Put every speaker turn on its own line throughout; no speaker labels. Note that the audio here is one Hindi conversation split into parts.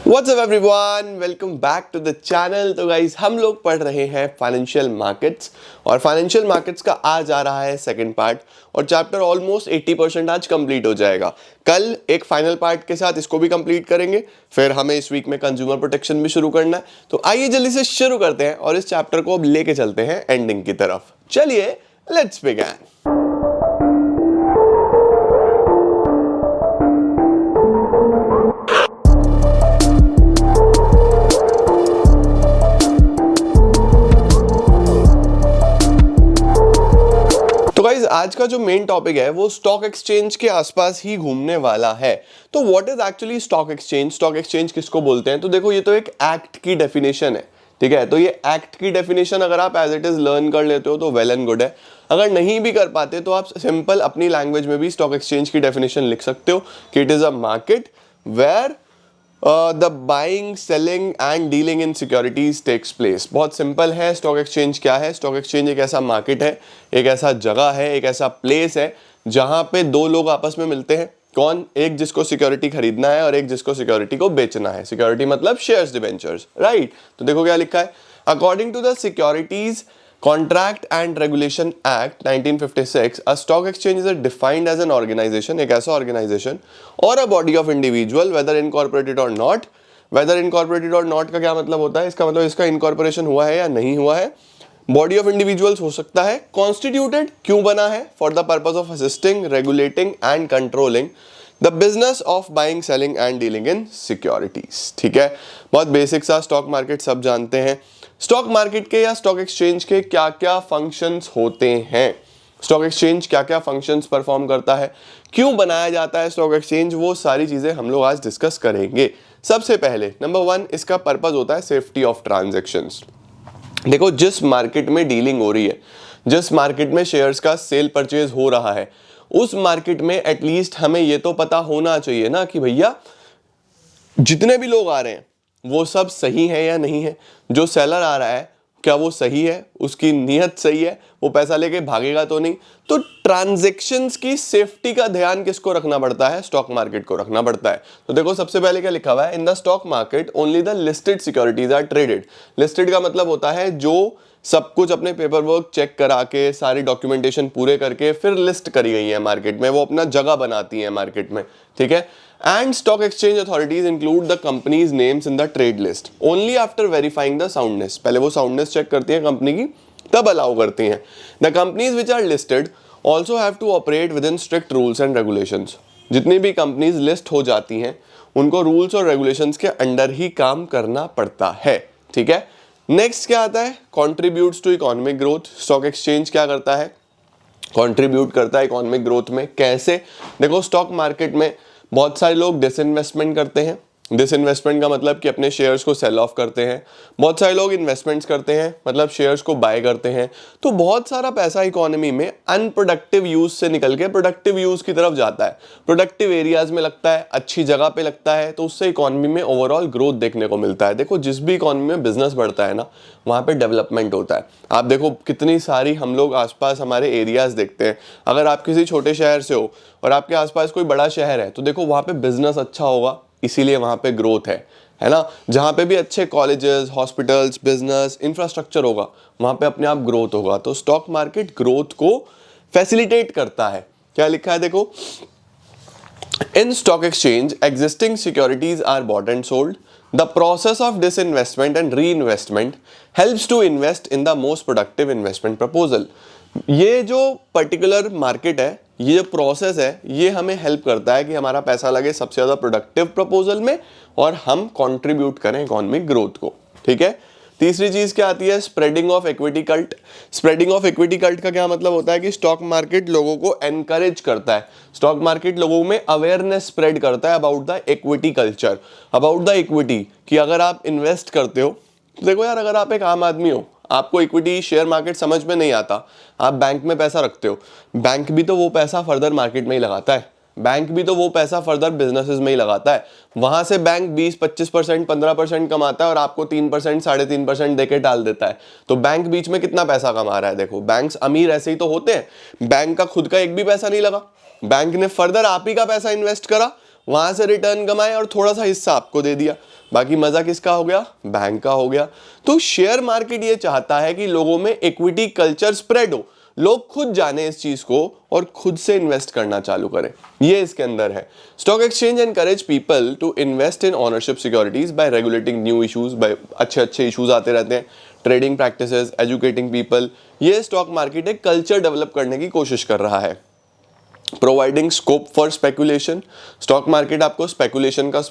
What's up everyone? Welcome back to the channel। तो गाइस हम लोग पढ़ रहे हैं फाइनेंशियल मार्केट्स और फाइनेंशियल मार्केट्स का आज आ रहा है सेकंड पार्ट और चैप्टर ऑलमोस्ट 80% आज कंप्लीट हो जाएगा। कल एक फाइनल पार्ट के साथ इसको भी कंप्लीट करेंगे, फिर हमें इस वीक में कंज्यूमर प्रोटेक्शन भी शुरू करना है। तो आइए जल्दी से शुरू करते हैं और इस चैप्टर को अब लेके चलते हैं एंडिंग की तरफ। चलिए लेट्स बिगिन। तो गाइज आज का जो मेन टॉपिक है वो स्टॉक एक्सचेंज के आसपास ही घूमने वाला है। तो what is actually stock exchange? Stock exchange किसको बोलते हैं? तो देखो ये तो एक एक्ट की डेफिनेशन है, ठीक है। तो ये एक्ट की डेफिनेशन अगर आप एज इट इज लर्न कर लेते हो तो वेल एंड गुड है। अगर नहीं भी कर पाते तो आप सिंपल अपनी लैंग्वेज में भी स्टॉक एक्सचेंज की डेफिनेशन लिख सकते हो कि it is a market where the buying selling and dealing in securities takes place. बहुत सिंपल है। स्टॉक एक्सचेंज क्या है? स्टॉक एक्सचेंज एक ऐसा मार्केट है, एक ऐसा जगह है, एक ऐसा प्लेस है जहां पे दो लोग आपस में मिलते हैं। कौन? एक जिसको सिक्योरिटी खरीदना है और एक जिसको सिक्योरिटी को बेचना है। सिक्योरिटी मतलब शेयर्स डिबेंचर्स, राइट। तो देखो क्या लिखा है, according to the securities Contract and Regulation Act 1956, a stock exchange is defined as an organization, एक ऐसा organization or a body of individual, whether incorporated or not। whether incorporated or not का क्या मतलब होता है? इसका मतलब इसका incorporation हुआ है या नहीं हुआ है। Body of individuals हो सकता है। Constituted क्यों बना है? For the purpose of assisting, regulating and controlling the business of buying selling and dealing in securities. ठीक है, बहुत बेसिक सा स्टॉक मार्केट सब जानते हैं। स्टॉक मार्केट के या स्टॉक एक्सचेंज के क्या क्या फंक्शंस होते हैं, स्टॉक एक्सचेंज क्या क्या फंक्शंस परफॉर्म करता है, क्यों बनाया जाता है स्टॉक एक्सचेंज, वो सारी चीजें हम लोग आज डिस्कस करेंगे। सबसे पहले नंबर 1 इसका पर्पस होता है सेफ्टी ऑफ ट्रांजैक्शंस। देखो जिस मार्केट में डीलिंग हो रही है, जिस मार्केट में शेयर्स का सेल परचेज हो रहा है, उस मार्केट में एटलीस्ट हमें ये तो पता होना चाहिए ना कि भैया जितने भी लोग आ रहे हैं वो सब सही है या नहीं है। जो सेलर आ रहा है क्या वो सही है, उसकी नीयत सही है, वो पैसा लेके भागेगा तो नहीं। तो ट्रांजैक्शंस की सेफ्टी का ध्यान किसको रखना पड़ता है? स्टॉक मार्केट को रखना पड़ता है। तो देखो सबसे पहले क्या लिखा हुआ है, in the stock market only the listed securities are traded. Listed का मतलब होता है जो सब कुछ अपने पेपर वर्क चेक करा के सारी डॉक्यूमेंटेशन पूरे करके फिर लिस्ट करी गई है मार्केट में, वो अपना जगह बनाती है मार्केट में, ठीक है। And stock exchange authorities include the companies names in the trade list only after verifying the soundness. पहले वो साउंडनेस चेक करती है कंपनी की, तब अलाउ करती हैं। The companies which are listed also have to operate within strict rules and regulations. जितनी भी कंपनीज लिस्ट हो जाती हैं उनको रूल्स और रेगुलेशंस के अंडर ही काम करना पड़ता है, ठीक है। नेक्स्ट क्या आता है, contributes to economic growth. Stock exchange क्या करता है? कॉन्ट्रीब्यूट करता है इकोनॉमिक ग्रोथ में। कैसे? देखो स्टॉक मार्केट में बहुत सारे लोग डिसइन्वेस्टमेंट करते हैं। डिसइन्वेस्टमेंट का मतलब कि अपने शेयर्स को सेल ऑफ करते हैं। बहुत सारे लोग इन्वेस्टमेंट्स करते हैं, मतलब शेयर्स को बाय करते हैं। तो बहुत सारा पैसा इकोनॉमी में अनप्रोडक्टिव यूज से निकल के प्रोडक्टिव यूज की तरफ जाता है, प्रोडक्टिव एरियाज में लगता है, अच्छी जगह पे लगता है, तो उससे इकोनॉमी में ओवरऑल ग्रोथ देखने को मिलता है। देखो जिस भी इकोनॉमी में बिजनेस बढ़ता है ना, वहाँ पे डेवलपमेंट होता है। आप देखो कितनी सारी हम लोग आसपास हमारे एरियाज देखते हैं। अगर आप किसी छोटे शहर से हो और आपके आसपास कोई बड़ा शहर है तो देखो वहाँ पे बिजनेस अच्छा होगा, इसीलिए वहां पे ग्रोथ है ना। जहां पे भी अच्छे कॉलेजेस, हॉस्पिटल्स, बिजनेस, इंफ्रास्ट्रक्चर होगा वहां पे अपने आप ग्रोथ होगा। तो स्टॉक मार्केट ग्रोथ को फैसिलिटेट करता है। क्या लिखा है देखो, in stock exchange existing securities are bought and sold. The process of disinvestment and reinvestment helps to invest in the most productive investment proposal. ये जो पर्टिकुलर मार्केट है, ये जो प्रोसेस है, ये हमें हेल्प करता है कि हमारा पैसा लगे सबसे ज्यादा प्रोडक्टिव प्रपोजल में और हम कंट्रीब्यूट करें इकोनॉमिक ग्रोथ को, ठीक है। तीसरी चीज क्या आती है, spreading of equity cult. Spreading of equity cult का क्या मतलब होता है कि स्टॉक मार्केट लोगों को एनकरेज करता है, स्टॉक मार्केट लोगों में अवेयरनेस स्प्रेड करता है about the equity culture, about the equity, कि अगर आप इन्वेस्ट करते हो तो देखो यार, अगर आप एक आम आदमी हो, आपको इक्विटी शेयर मार्केट समझ में नहीं आता, आप बैंक में पैसा रखते हो, बैंक भी तो वो पैसा फर्दर मार्केट में ही लगाता है, बैंक भी तो वो पैसा फर्दर बिजनेसेस में ही लगाता है। वहां से बैंक 20-25%, 15% कमाता है और आपको 3%, 3.5% देके डाल देता है। तो बैंक बीच में कितना पैसा कमा रहा है? देखो बैंक्स अमीर ऐसे ही तो होते हैं, बैंक का खुद का एक भी पैसा नहीं लगा, बैंक ने फर्दर आप ही का पैसा इन्वेस्ट करा, वहां से रिटर्न कमाए और थोड़ा सा हिस्सा आपको दे दिया। बाकी मजा किसका हो गया, बैंक का हो गया। तो शेयर मार्केट ये चाहता है कि लोगों में इक्विटी कल्चर स्प्रेड हो, लोग खुद जाने इस चीज को और खुद से इन्वेस्ट करना चालू करें, ये इसके अंदर है। Stock exchange encourage people to invest in ownership securities by regulating new issues, by अच्छे अच्छे इश्यूज आते रहते हैं, ट्रेडिंग प्रैक्टिसेस, एजुकेटिंग पीपल। ये स्टॉक मार्केट एक कल्चर डेवलप करने की कोशिश कर रहा है। Providing scope for speculation, stock market आपको स्पेकुलेशन का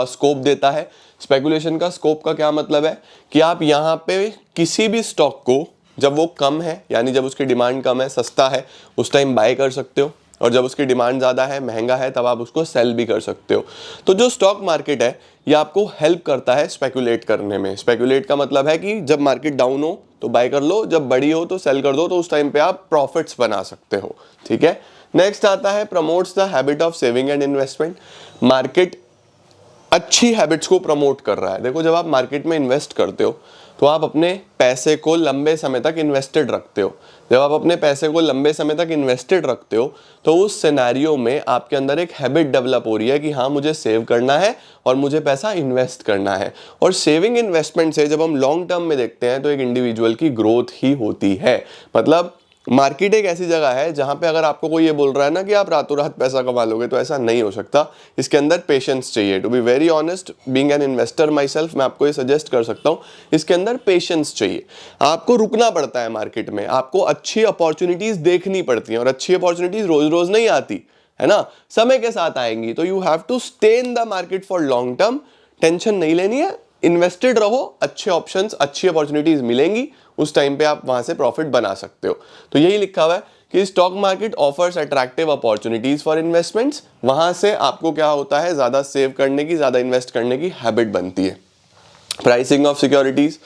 स्कोप देता है। स्पेकुलेशन का स्कोप का क्या मतलब है कि आप यहाँ पे किसी भी स्टॉक को जब वो कम है, यानी जब उसकी डिमांड कम है, सस्ता है, उस टाइम बाय कर सकते हो, और जब उसकी डिमांड ज़्यादा है, महंगा है, तब आप उसको सेल भी कर सकते हो। तो जो स्टॉक मार्केट है ये आपको हेल्प करता है स्पेकुलेट करने में। स्पेकुलेट का मतलब है कि जब मार्केट डाउन हो तो बाय कर लो, जब बड़ी हो तो सेल कर दो, तो उस टाइम पे आप प्रॉफिट्स बना सकते हो, ठीक है। नेक्स्ट आता है promotes the habit of saving and investment. Market अच्छी हैबिट्स को प्रमोट कर रहा है। देखो, जब आप मार्केट में इन्वेस्ट करते हो तो आप अपने पैसे को लंबे समय तक इन्वेस्टेड रखते हो। जब आप अपने पैसे को लंबे समय तक इन्वेस्टेड रखते हो तो उस सिनेरियो में आपके अंदर एक हैबिट डेवलप हो रही है कि हाँ, मुझे सेव करना है और मुझे पैसा इन्वेस्ट करना है। और सेविंग इन्वेस्टमेंट से जब हम लॉन्ग टर्म में देखते हैं तो एक इंडिविजुअल की ग्रोथ ही होती है। मतलब मार्केट एक ऐसी जगह है जहां पे अगर आपको कोई ये बोल रहा है ना कि आप रातों रात पैसा कमा लोगे, तो ऐसा नहीं हो सकता। इसके अंदर पेशेंस चाहिए। To be very honest, being an investor myself, मैं आपको ये सजेस्ट कर सकता हूँ, इसके अंदर पेशेंस चाहिए। आपको रुकना पड़ता है मार्केट में, आपको अच्छी अपॉर्चुनिटीज देखनी पड़ती हैं, और अच्छी अपॉर्चुनिटीज रोज रोज नहीं आती है ना, समय के साथ आएंगी। तो you have to stay in the market for long term. Tension नहीं लेनी है, इन्वेस्टेड रहो, अच्छे ऑप्शंस, अच्छी अपॉर्चुनिटीज मिलेंगी, उस टाइम पे आप वहां से प्रॉफिट बना सकते हो। तो यही लिखा हुआ है कि stock market offers attractive opportunities for investments. वहां से आपको क्या होता है, ज्यादा सेव करने की, ज्यादा इन्वेस्ट करने की हैबिट बनती है। Pricing of securities,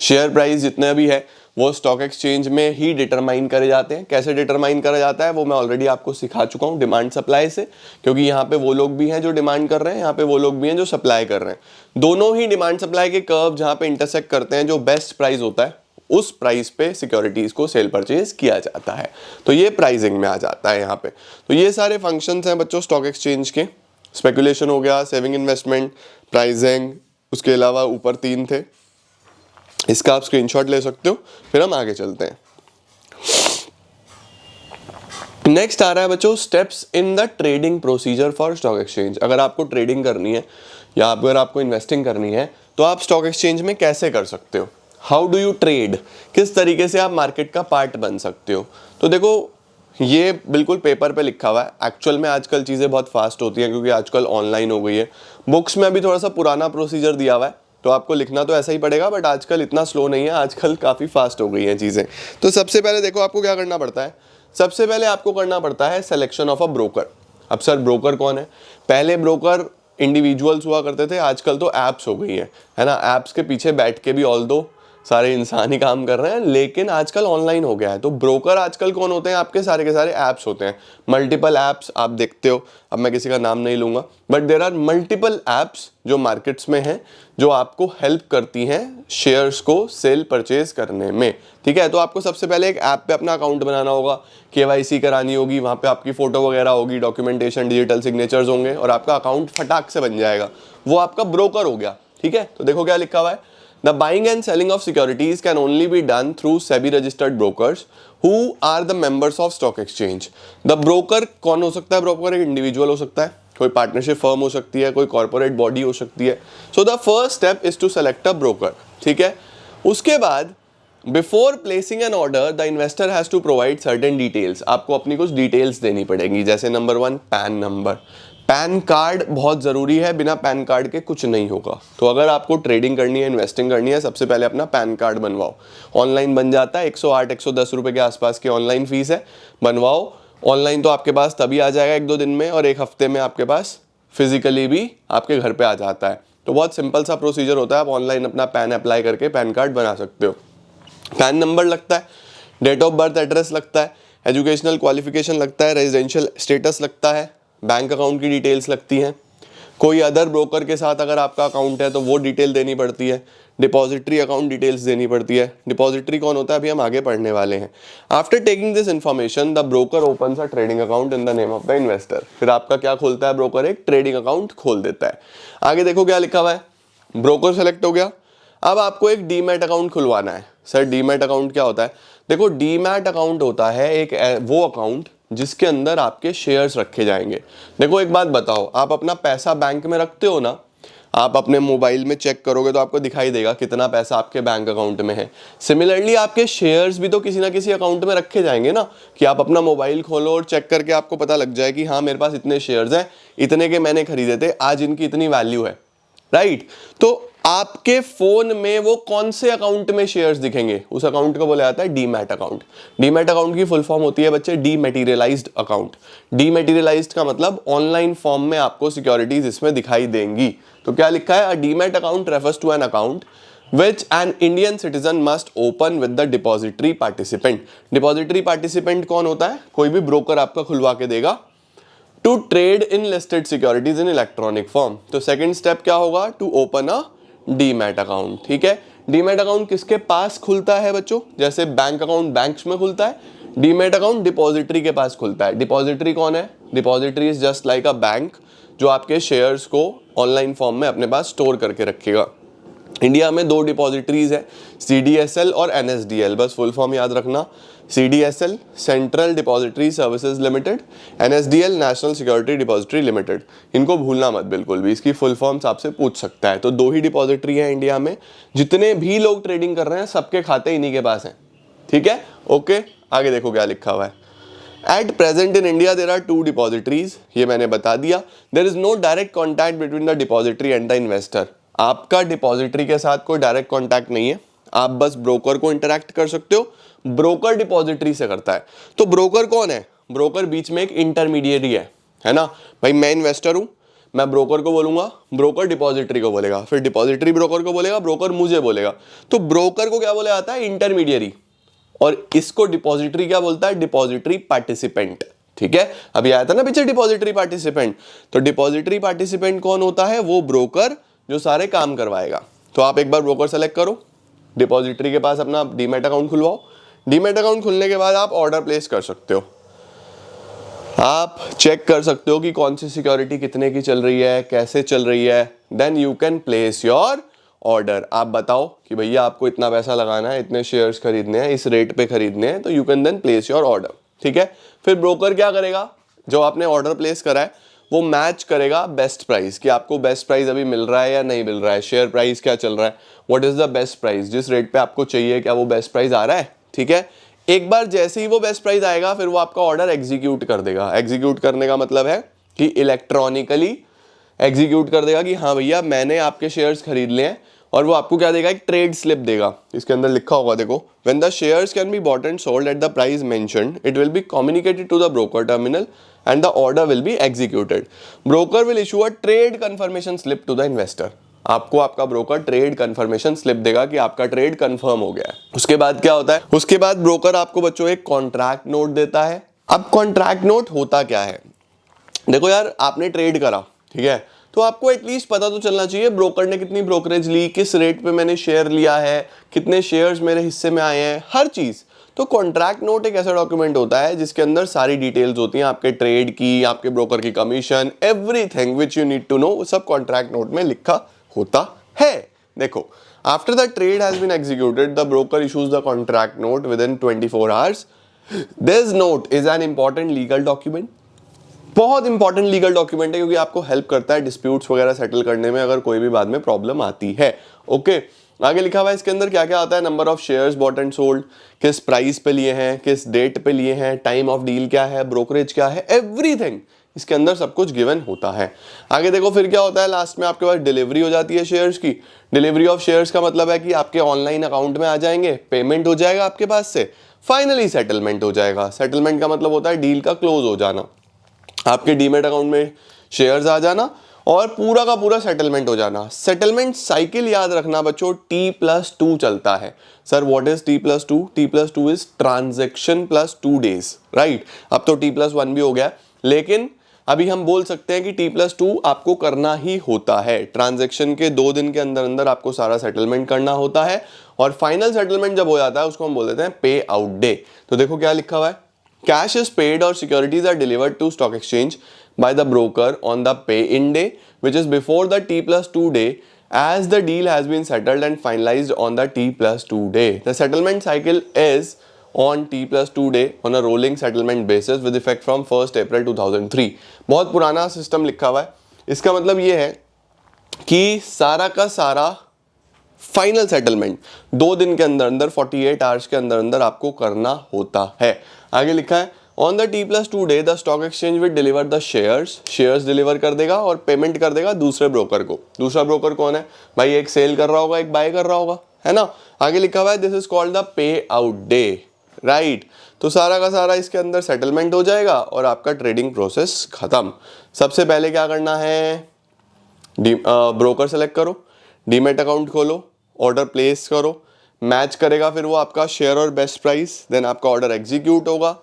share price जितने भी है वो स्टॉक एक्सचेंज में ही डिटरमाइन करे जाते हैं। कैसे डिटरमाइन करा जाता है वो मैं ऑलरेडी आपको सिखा चुका हूँ, डिमांड सप्लाई से। क्योंकि यहाँ पे वो लोग भी हैं जो डिमांड कर रहे हैं, यहाँ पे वो लोग भी हैं जो सप्लाई कर रहे हैं। दोनों ही डिमांड सप्लाई के कर्व जहाँ पे इंटरसेक्ट करते हैं, जो बेस्ट प्राइस होता है उस प्राइस पे सिक्योरिटीज को सेल परचेज किया जाता है। तो ये प्राइसिंग में आ जाता है यहाँ पे। तो ये सारे फंक्शंस हैं बच्चों स्टॉक एक्सचेंज के। स्पेकुलेशन हो गया, सेविंग इन्वेस्टमेंट, प्राइसिंग, उसके अलावा ऊपर 3 थे। इसका आप स्क्रीनशॉट ले सकते हो। फिर हम आगे चलते हैं। नेक्स्ट आ रहा है बच्चों steps in the trading procedure for stock exchange. अगर आपको ट्रेडिंग करनी है या अगर आपको इन्वेस्टिंग करनी है तो आप स्टॉक एक्सचेंज में कैसे कर सकते हो, हाउ डू यू ट्रेड, किस तरीके से आप मार्केट का पार्ट बन सकते हो। तो देखो, ये बिल्कुल पेपर पे लिखा हुआ है। एक्चुअल में आजकल चीज़ें बहुत फास्ट होती हैं क्योंकि आजकल ऑनलाइन हो गई है। बुक्स में अभी थोड़ा सा पुराना प्रोसीजर दिया हुआ है, तो आपको लिखना तो ऐसा ही पड़ेगा, बट आजकल इतना स्लो नहीं है, आजकल काफ़ी फास्ट हो गई हैं चीज़ें। तो सबसे पहले देखो आपको क्या करना पड़ता है। सबसे पहले आपको करना पड़ता है सिलेक्शन ऑफ अ ब्रोकर। अब सर ब्रोकर कौन है? पहले ब्रोकर इंडिविजुअल्स हुआ करते थे, आजकल तो ऐप्स हो गई है ना। ऐप्स के पीछे बैठ के भी ऑल दो सारे इंसान ही काम कर रहे हैं, लेकिन आजकल ऑनलाइन हो गया है। तो ब्रोकर आजकल कौन होते हैं? आपके सारे के सारे ऐप्स होते हैं। मल्टीपल ऐप्स आप देखते हो, अब मैं किसी का नाम नहीं लूंगा, but there are multiple apps जो मार्केट्स में हैं, जो आपको हेल्प करती हैं शेयर्स को सेल परचेज करने में, ठीक है। तो आपको सबसे पहले एक ऐप पे अपना अकाउंट बनाना होगा, KYC करानी होगी, वहाँ पे आपकी फोटो वगैरह होगी, डॉक्यूमेंटेशन, डिजिटल सिग्नेचर्स होंगे, और आपका अकाउंट फटाक से बन जाएगा। वो आपका ब्रोकर हो गया, ठीक है। तो देखो क्या लिखा हुआ है, The buying and selling of securities can only be done through SEBI registered brokers who are the members of stock exchange. The broker कौन हो सकता है? ब्रोकर एक इंडिविजुअल हो सकता है, कोई पार्टनरशिप फर्म हो सकती है, कोई कॉर्पोरेट बॉडी हो सकती है। So the first step is to select a broker, ठीक है। उसके बाद before placing an order the investor has to provide certain details. आपको अपनी कुछ डिटेल्स देनी पड़ेगी, जैसे number 1 PAN number. PAN card बहुत ज़रूरी है, बिना पैन कार्ड के कुछ नहीं होगा। तो अगर आपको ट्रेडिंग करनी है, इन्वेस्टिंग करनी है, सबसे पहले अपना पैन कार्ड बनवाओ। ऑनलाइन बन जाता है, 108-110 रुपये के आसपास की ऑनलाइन फीस है, बनवाओ। ऑनलाइन तो आपके पास तभी आ जाएगा 1-2 दिन में, और 1 हफ्ते में आपके पास फिजिकली भी आपके घर पे आ जाता है। तो बहुत सिंपल सा प्रोसीजर होता है, आप ऑनलाइन अपना पैन अप्लाई करके पैन कार्ड बना सकते हो। पैन नंबर लगता है, डेट ऑफ बर्थ एड्रेस लगता है, एजुकेशनल क्वालिफिकेशन लगता है, रेजिडेंशियल स्टेटस लगता है, बैंक अकाउंट की डिटेल्स लगती हैं। कोई अदर ब्रोकर के साथ अगर आपका अकाउंट है तो वो डिटेल देनी पड़ती है। डिपॉजिटरी अकाउंट डिटेल्स देनी पड़ती है। डिपॉजिटरी कौन होता है अभी हम आगे पढ़ने वाले हैं। After taking this information the broker opens a trading account in the name of the investor. फिर आपका क्या खोलता है ब्रोकर? एक ट्रेडिंग अकाउंट खोल देता है। आगे देखो क्या लिखा हुआ है, ब्रोकर सेलेक्ट हो गया। अब आपको एक डीमैट अकाउंट खुलवाना है। सर डीमैट अकाउंट क्या होता है? देखो डीमैट अकाउंट होता है एक वो अकाउंट जिसके अंदर आपके शेयर्स रखे जाएंगे। देखो एक बात बताओ, आप अपना पैसा बैंक में रखते हो ना, आप अपने मोबाइल में चेक करोगे तो आपको दिखाई देगा कितना पैसा आपके बैंक अकाउंट में है। सिमिलरली आपके शेयर्स भी तो किसी ना किसी अकाउंट में रखे जाएंगे ना, कि आप अपना मोबाइल खोलो और चेक करके आपको पता लग जाए कि हाँ मेरे पास इतने शेयर्स हैं, इतने के मैंने खरीदे थे, आज इनकी इतनी वैल्यू है, राइट। तो आपके फोन में वो कौन से अकाउंट में शेयर्स दिखेंगे, उस अकाउंट को बोला जाता है डीमैट अकाउंट। डीमैट अकाउंट की फुल फॉर्म होती है बच्चे डीमैटीरियलाइज्ड अकाउंट। डीमैटीरियलाइज्ड का मतलब ऑनलाइन फॉर्म में आपको सिक्योरिटीज इसमें दिखाई देंगी। तो क्या लिखा है? A demat account refers to an account which an Indian citizen must open with the depository participant। Depository participant कौन होता है? कोई भी ब्रोकर आपका खुलवा के देगा to trade in listed securities in electronic form. तो सेकंड स्टेप क्या होगा? To open a demat account. ठीक है, डीमैट अकाउंट किसके पास खुलता है बच्चों? जैसे बैंक अकाउंट बैंक्स में खुलता है, डीमैट अकाउंट डिपॉजिटरी के पास खुलता है। डिपॉजिटरी कौन है? Depository is just like a bank जो आपके शेयर्स को ऑनलाइन फॉर्म में अपने पास स्टोर करके रखेगा। इंडिया में दो डिपॉजिटरीज है, सीडीएसएल और एनएसडीएल, बस फुल फॉर्म याद रखना। CDSL central depository services limited, NSDL national security depository limited. इनको भूलना मत बिल्कुल भी, इसकी फुल फॉर्म्स आपसे पूछ सकता है। तो दो ही डिपॉजिटरी है इंडिया में, जितने भी लोग ट्रेडिंग कर रहे हैं सबके खाते इन्हीं के पास हैं। ठीक है, ओके। आगे देखो क्या लिखा हुआ है। At present in India there are two depositories, ये मैंने बता दिया। There is no direct contact between the depository and the investor। आपका डिपॉजिटरी के साथ कोई डायरेक्ट कॉन्टैक्ट नहीं है, आप बस ब्रोकर को इंटरैक्ट कर सकते हो, ब्रोकर डिपॉजिटरी से करता है। तो ब्रोकर कौन है? ब्रोकर बीच में एक इंटरमीडिएरी है ना भाई। मैं इन्वेस्टर हूं, मैं ब्रोकर को बोलूंगा, ब्रोकर डिपॉजिटरी को बोलेगा, फिर डिपॉजिटरी ब्रोकर को बोलेगा, ब्रोकर मुझे बोलेगा। तो ब्रोकर को क्या बोला जाता है? इंटरमीडिएरी। और इसको डिपॉजिटरी क्या बोलता है? Depository participant. ठीक है, अभी आया था ना पीछे डिपॉजिटरी पार्टिसिपेंट। तो डिपॉजिटरी पार्टिसिपेंट कौन होता है? वो ब्रोकर जो सारे काम करवाएगा। तो आप एक बार ब्रोकर सेलेक्ट करो, डिपॉजिटरी के पास अपना डीमैट अकाउंट खुलवाओ। डीमैट अकाउंट खुलने के बाद आप ऑर्डर प्लेस कर सकते हो, आप चेक कर सकते हो कि कौन सी सिक्योरिटी कितने की चल रही है, कैसे चल रही है। Then you can place your order. आप बताओ कि भैया आपको इतना पैसा लगाना है, इतने शेयर्स खरीदने हैं, इस रेट पे खरीदने हैं, तो you can then place your order. ठीक है, फिर ब्रोकर क्या करेगा? जो आपने ऑर्डर प्लेस करा है वो मैच करेगा बेस्ट प्राइस, कि आपको बेस्ट प्राइस अभी मिल रहा है या नहीं मिल रहा है, शेयर प्राइस क्या चल रहा है, what is the best price, जिस रेट पे आपको चाहिए क्या वो बेस्ट प्राइस आ रहा है। ठीक है, एक बार जैसे ही वो बेस्ट प्राइस आएगा फिर वो आपका ऑर्डर एग्जीक्यूट कर देगा। एग्जीक्यूट करने का मतलब है कि इलेक्ट्रॉनिकली एग्जीक्यूट कर देगा कि हाँ भैया मैंने आपके शेयर्स खरीद लिए हैं, और वो आपको क्या देगा? एक ट्रेड स्लिप देगा। इसके अंदर लिखा होगा देखो, when the shares can be bought and sold at the price mentioned it will be communicated to the broker terminal and the order will be executed. Broker will issue a trade confirmation slip to the investor. आपको आपका ब्रोकर ट्रेड कंफर्मेशन स्लिप देगा कि आपका ट्रेड कंफर्म हो गया है। उसके बाद क्या होता है? उसके बाद ब्रोकर आपको बच्चों एक कॉन्ट्रैक्ट नोट देता है। अब कॉन्ट्रैक्ट नोट होता क्या है? देखो यार, आपने ट्रेड करा, ठीक है, तो आपको एटलीस्ट पता तो चलना चाहिए ब्रोकर ने कितनी ब्रोकरेज ली, किस रेट पे मैंने शेयर लिया है, कितने शेयर्स मेरे हिस्से में आए हैं, हर चीज। तो कॉन्ट्रैक्ट नोट एक ऐसा डॉक्यूमेंट होता है जिसके अंदर सारी डिटेल्स होती हैं, आपके ट्रेड की, आपके ब्रोकर की commission, everything which you need to know, वो सब कॉन्ट्रैक्ट नोट में लिखा होता है। देखो, after the trade has been executed the broker issues the contract note within 24 hours. This note is an important legal document, बहुत इंपॉर्टेंट लीगल डॉक्यूमेंट है, क्योंकि आपको हेल्प करता है डिस्प्यूट्स वगैरह सेटल करने में अगर कोई भी बाद में प्रॉब्लम आती है। ओके, आगे लिखा हुआ है इसके अंदर क्या क्या आता है? Number of shares bot and sold, किस प्राइस पे लिए हैं, किस डेट पे लिए हैं, टाइम ऑफ डील क्या है, ब्रोकरेज क्या है, एवरीथिंग इसके अंदर सब कुछ गिवन होता है। आगे देखो फिर क्या होता है, लास्ट में आपके पास डिलीवरी हो जाती है शेयर्स की। डिलीवरी ऑफ शेयर्स का मतलब है कि आपके ऑनलाइन अकाउंट में आ जाएंगे, पेमेंट हो जाएगा आपके पास से, फाइनली सेटलमेंट हो जाएगा। सेटलमेंट का मतलब होता है डील का क्लोज हो जाना, आपके डीमैट अकाउंट में शेयर्स आ जाना और पूरा का पूरा सेटलमेंट हो जाना। सेटलमेंट साइकिल याद रखना बच्चों, T+2 चलता है। Sir what is T+2? T+2 is transaction plus 2 days, right. अब तो T+1 भी हो गया, लेकिन अभी हम बोल सकते हैं कि T+2 आपको करना ही होता है। ट्रांजैक्शन के 2 दिन के अंदर अंदर आपको सारा सेटलमेंट करना होता है, और फाइनल सेटलमेंट जब हो जाता है उसको हम बोल देते हैं पे आउट डे। तो देखो क्या लिखा हुआ है, cash is paid or securities are delivered to stock exchange by the broker on the pay in day which is before the T+2 day as the deal has been settled and finalized on the T+2 day. The settlement cycle is on T+2 day on a rolling settlement basis with effect from 1st April 2003. बहुत पुराना सिस्टम लिखा हुआ है. इसका मतलब ये है कि सारा का सारा फाइनल सेटलमेंट 2 दिन के अंदर अंदर 48 आवर्स के अंदर अंदर आपको करना होता है. आगे लिखा है on the T+2 day the stock exchange will deliver the shares deliver कर देगा और पेमेंट कर देगा दूसरे ब्रोकर को. दूसरा ब्रोकर कौन है भाई? एक सेल कर रहा होगा, एक बाय कर रहा होगा, है ना. आगे लिखा हुआ है this is called the pay out day, right. तो सारा का सारा इसके अंदर सेटलमेंट हो जाएगा और आपका ट्रेडिंग प्रोसेस खत्म. सबसे पहले क्या करना है? ब्रोकर सेलेक्ट करो, डीमेट अकाउंट खोलो, ऑर्डर प्लेस करो, मैच करेगा फिर वो आपका शेयर और बेस्ट प्राइस, देन आपका ऑर्डर एग्जीक्यूट होगा,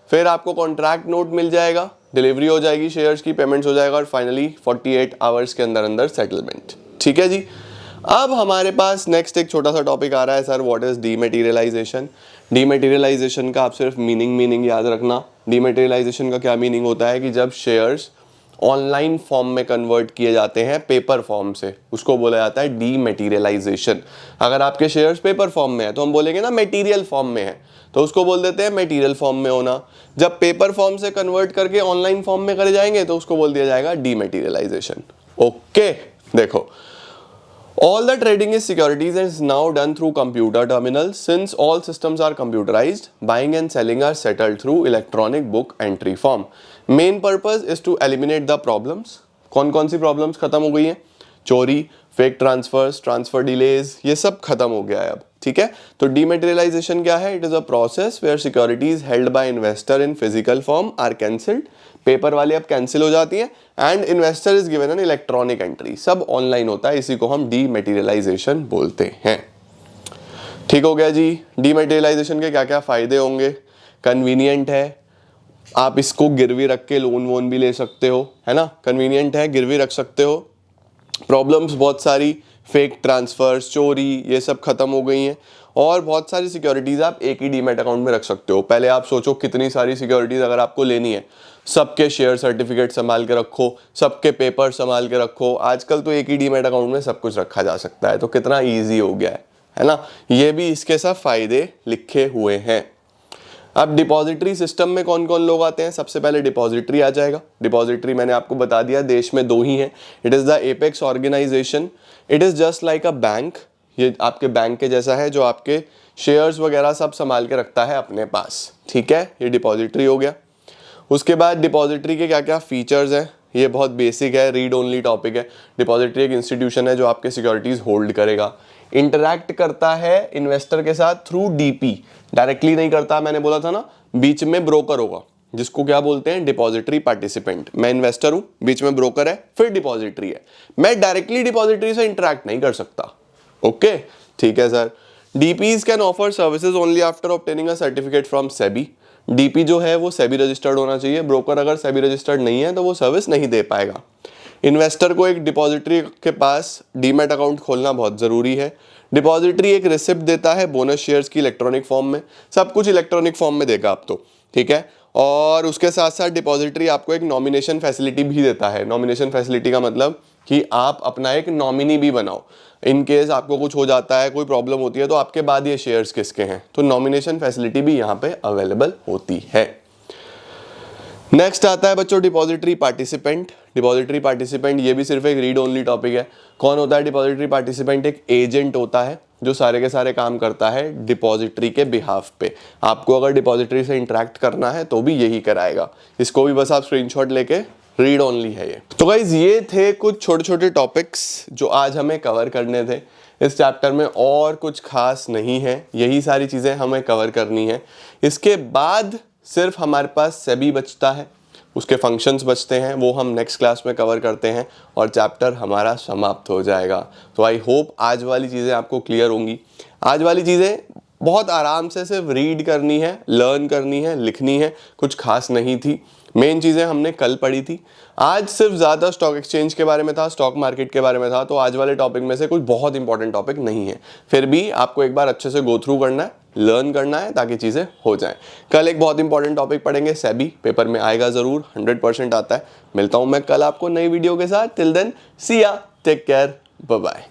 फिर आपको कॉन्ट्रैक्ट नोट मिल जाएगा, डिलीवरी हो जाएगी शेयर्स की, पेमेंट्स हो जाएगा और फाइनली 48 आवर्स के अंदर अंदर सेटलमेंट. ठीक है जी. अब हमारे पास नेक्स्ट एक छोटा सा टॉपिक आ रहा है सर, व्हाट इज डीमेटीरियलाइजेशन. डीमेटीरियलाइजेशन का आप सिर्फ मीनिंग याद रखना. डीमेटीरियलाइजेशन का क्या मीनिंग होता है कि जब शेयर्स ऑनलाइन फॉर्म में कन्वर्ट किए जाते हैं पेपर फॉर्म से, उसको बोला जाता है डीमेटीरियलाइजेशन. अगर आपके शेयर्स पेपर फॉर्म में है तो हम बोलेंगे ना मटेरियल फॉर्म में है, तो उसको बोल देते हैं मटेरियल फॉर्म में होना. जब पेपर फॉर्म से कन्वर्ट करके ऑनलाइन फॉर्म में करे जाएंगे तो उसको बोल दिया जाएगा डीमेटीरियलाइजेशन. ओके, देखो all the trading in securities is now done through computer terminals. Since all systems are computerized, buying and selling are settled through electronic book entry form. Main purpose is to eliminate the problems. कौन कौन सी प्रॉब्लम्स खत्म हो गई हैं? चोरी, फेक ट्रांसफर्स, ट्रांसफर डिलेज, ये सब खत्म हो गया है अब. ठीक है. तो डीमेटेरियलाइजेशन क्या है? It is a process where securities held by investor in physical form are cancelled. Paper वाली अब कैंसिल हो जाती है and investor is given an electronic entry. सब ऑनलाइन होता है, इसी को हम डीमेटेरियलाइजेशन बोलते हैं. ठीक हो गया जी. डीमेटेरियलाइजेशन के क्या क्या फायदे होंगे? कन्वीनियंट है, आप इसको गिरवी रख के लोन वोन भी ले सकते हो, है ना. कन्वीनियंट है, गिरवी रख सकते हो. प्रॉब्लम्स बहुत सारी, फेक ट्रांसफर्स, चोरी, ये सब खत्म हो गई हैं. और बहुत सारी सिक्योरिटीज़ आप एक ही डीमैट अकाउंट में रख सकते हो. पहले आप सोचो कितनी सारी सिक्योरिटीज़ अगर आपको लेनी है, सबके शेयर सर्टिफिकेट संभाल के रखो, सबके पेपर संभाल के रखो. आजकल तो एक ही डीमैट अकाउंट में सब कुछ रखा जा सकता है, तो कितना ईजी हो गया है ना. ये भी इसके साथ फायदे लिखे हुए हैं. अब डिपॉजिटरी सिस्टम में कौन कौन लोग आते हैं? सबसे पहले डिपॉजिटरी आ जाएगा. डिपॉजिटरी मैंने आपको बता दिया देश में 2 ही हैं. It is the apex organisation. It is just like a bank. ये आपके बैंक के जैसा है जो आपके शेयर्स वगैरह सब संभाल के रखता है अपने पास. ठीक है, ये डिपॉजिटरी हो गया. उसके बाद डिपॉजिटरी के क्या क्या फीचर्स हैं? ये बहुत बेसिक है, रीड ओनली टॉपिक है. डिपॉजिटरी एक इंस्टीट्यूशन है जो आपके सिक्योरिटीज होल्ड करेगा. इंटरैक्ट करता है इन्वेस्टर के साथ थ्रू डीपी. डायरेक्टली नहीं करता, मैंने बोला था ना, बीच में ब्रोकर होगा जिसको क्या बोलते हैं? Depository participant. मैं इन्वेस्टर हूं, बीच में ब्रोकर है, फिर डिपॉजिटरी है. मैं डायरेक्टली डिपॉजिटरी से इंटरैक्ट नहीं कर सकता. ओके, ठीक है sir. DPs can offer services only after obtaining a certificate from SEBI. DP जो है वो सेबी रजिस्टर्ड होना चाहिए. ब्रोकर अगर सेबी रजिस्टर्ड नहीं है तो वो सर्विस नहीं दे पाएगा. इन्वेस्टर को एक डिपॉजिटरी के पास डीमैट अकाउंट खोलना बहुत ज़रूरी है. डिपॉजिटरी एक रिसिप्ट देता है बोनस शेयर्स की इलेक्ट्रॉनिक फॉर्म में. सब कुछ इलेक्ट्रॉनिक फॉर्म में देगा आप तो. ठीक है. और उसके साथ साथ डिपॉजिटरी आपको एक नॉमिनेशन फैसिलिटी भी देता है. नॉमिनेशन फैसिलिटी का मतलब कि आप अपना एक नॉमिनी भी बनाओ. इन केस आपको कुछ हो जाता है, कोई प्रॉब्लम होती है, तो आपके बाद ये शेयर्स किसके हैं, तो नॉमिनेशन फैसिलिटी भी यहाँ पे अवेलेबल होती है. नेक्स्ट आता है बच्चों डिपॉजिटरी पार्टिसिपेंट. डिपॉजिटरी पार्टिसिपेंट ये भी सिर्फ एक रीड ओनली टॉपिक है. कौन होता है डिपॉजिटरी पार्टिसिपेंट? एक एजेंट होता है जो सारे के सारे काम करता है डिपॉजिटरी के बिहाफ पे. आपको अगर डिपॉजिटरी से इंटरेक्ट करना है तो भी यही कराएगा. इसको भी बस आप स्क्रीनशॉट लेके, रीड ओनली है ये. तो गाइज ये थे कुछ छोटे छोटे टॉपिक्स जो आज हमें कवर करने थे इस चैप्टर में. और कुछ खास नहीं है, यही सारी चीज़ें हमें कवर करनी है. इसके बाद सिर्फ हमारे पास सेबी बचता है, उसके फंक्शंस बचते हैं, वो हम नेक्स्ट क्लास में कवर करते हैं और चैप्टर हमारा समाप्त हो जाएगा. तो आई होप आज वाली चीज़ें आपको क्लियर होंगी. आज वाली चीज़ें बहुत आराम से सिर्फ रीड करनी है, लर्न करनी है, लिखनी है. कुछ खास नहीं थी. मेन चीज़ें हमने कल पढ़ी थी. आज सिर्फ ज़्यादा स्टॉक एक्सचेंज के बारे में था, स्टॉक मार्केट के बारे में था. तो आज वाले टॉपिक में से कुछ बहुत इंपॉर्टेंट टॉपिक नहीं है. फिर भी आपको एक बार अच्छे से गो थ्रू करना है, लर्न करना है ताकि चीज़ें हो जाएं. कल एक बहुत इंपॉर्टेंट टॉपिक पढ़ेंगे, सेबी. पेपर में आएगा ज़रूर, 100% आता है. मिलता हूँ मैं कल आपको नई वीडियो के साथ. टिल देन सी या, टेक केयर, बाय बाय.